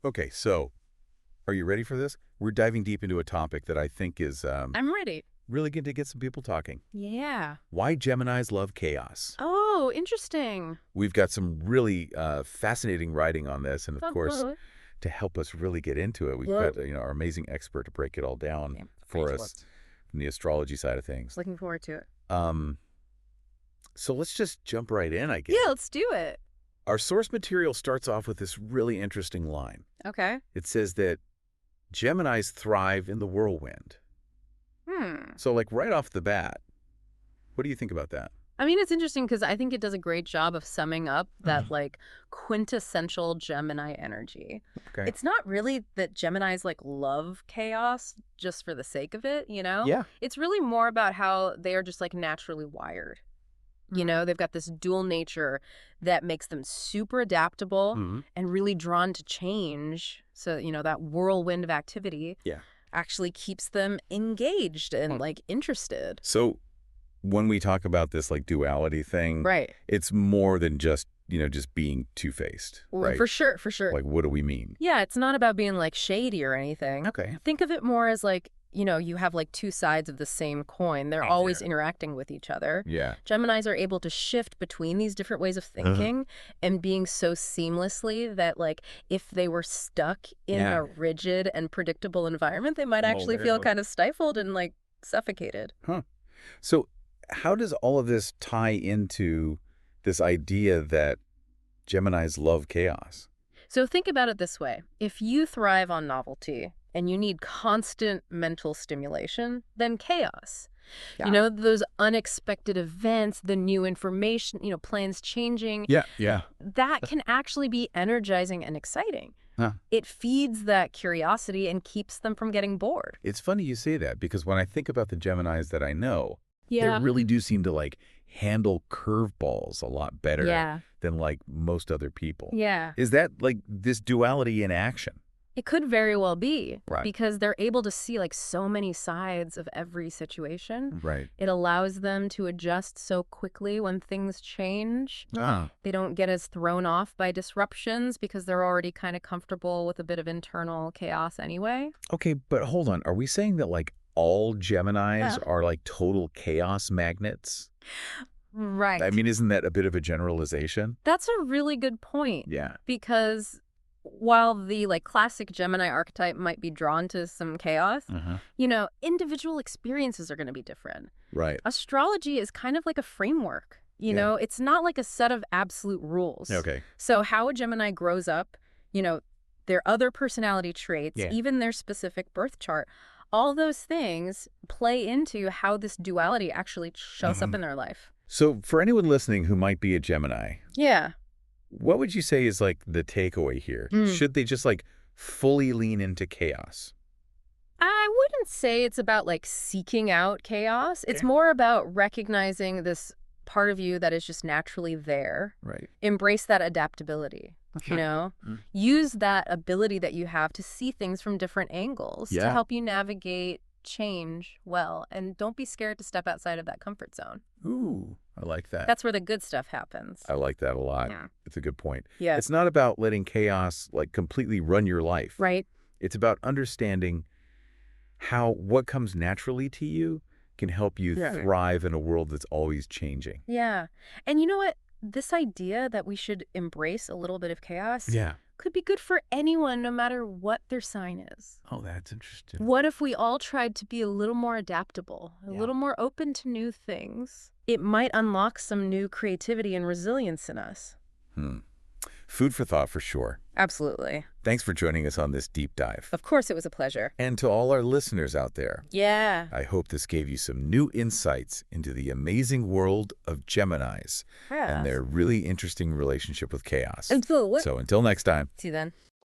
Okay, so are you ready for this? We're diving deep into a topic that I think is I'm ready. really good to get some people talking. Yeah. Why Geminis love chaos. Oh, interesting. We've got some really fascinating writing on this, and of course, Okay. to help us really get into it, we've got our amazing expert to break it all down for us Excellent. from the astrology side of things. Looking forward to it. Um, so let's just jump right in, I guess. Yeah, let's do it. Our source material starts off with this really interesting line. Okay. It says that Geminis thrive in the whirlwind. Hmm. So, like, right off the bat, what do you think about that? I mean, it's interesting because I think it does a great job of summing up that like quintessential Gemini energy. Okay. It's not really that Geminis like love chaos just for the sake of it, you know? Yeah. It's really more about how they are just like naturally wired. You know, they've got this dual nature that makes them super adaptable Hmm. and really drawn to change. So, that whirlwind of activity Yeah. actually keeps them engaged and like interested. So, when we talk about this, like, duality thing, Right. it's more than just, just being two-faced, Well, right? for sure, for sure. Like, what do we mean? Yeah, it's not about being like shady or anything. Okay. Think of it more as like, you have like two sides of the same coin. They're always interacting with each other. Yeah. Geminis are able to shift between these different ways of thinking and being so seamlessly that like if they were stuck in Yeah. a rigid and predictable environment, they might Oh, actually feel kind of stifled and like suffocated. Huh. So, how does all of this tie into this idea that Geminis love chaos? So think about it this way. If you thrive on novelty and you need constant mental stimulation, then chaos. Those unexpected events, the new information, plans changing, Yeah. Yeah. that can actually be energizing and exciting. Huh. It feeds that curiosity and keeps them from getting bored. It's funny you say that because when I think about the Geminis that I know, they Yeah. really do seem to like handle curveballs a lot better Yeah. than like most other people. Yeah. Is that like this duality in action? It could very well be Right. because they're able to see like so many sides of every situation. Right. It allows them to adjust so quickly when things change. Ah. They don't get as thrown off by disruptions because they're already kind of comfortable with a bit of internal chaos anyway. Okay, but hold on. Are we saying that like all Geminis are like total chaos magnets? Right. I mean, isn't that a bit of a generalization? That's a really good point Yeah. because while the like classic Gemini archetype might be drawn to some chaos, individual experiences are going to be different. Right. Astrology is kind of like a framework. It's not like a set of absolute rules. Okay. So how a Gemini grows up, their other personality traits, even their specific birth chart, all those things play into how this duality actually shows up in their life. So for anyone listening who might be a Gemini, Yeah. what would you say is like the takeaway here? Should they just like fully lean into chaos? I wouldn't say it's about like seeking out chaos. It's more about recognizing this part of you that is just naturally there. Right. Embrace that adaptability, Use that ability that you have to see things from different angles to help you navigate change well. And don't be scared to step outside of that comfort zone. Ooh, I like that. That's where the good stuff happens. I like that a lot. Yeah. It's a good point. Yeah. It's not about letting chaos like completely run your life. Right. It's about understanding how what comes naturally to you can help you thrive in a world that's always changing. Yeah. And you know what? This idea that we should embrace a little bit of chaos could be good for anyone, no matter what their sign is. Oh, that's interesting. What if we all tried to be a little more adaptable, a little more open to new things? It might unlock some new creativity and resilience in us. Food for thought for sure. Absolutely. Thanks for joining us on this deep dive. Of course, it was a pleasure. And to all our listeners out there, Yeah. I hope this gave you some new insights into the amazing world of Geminis and their really interesting relationship with chaos. Absolutely. So until next time. See you then.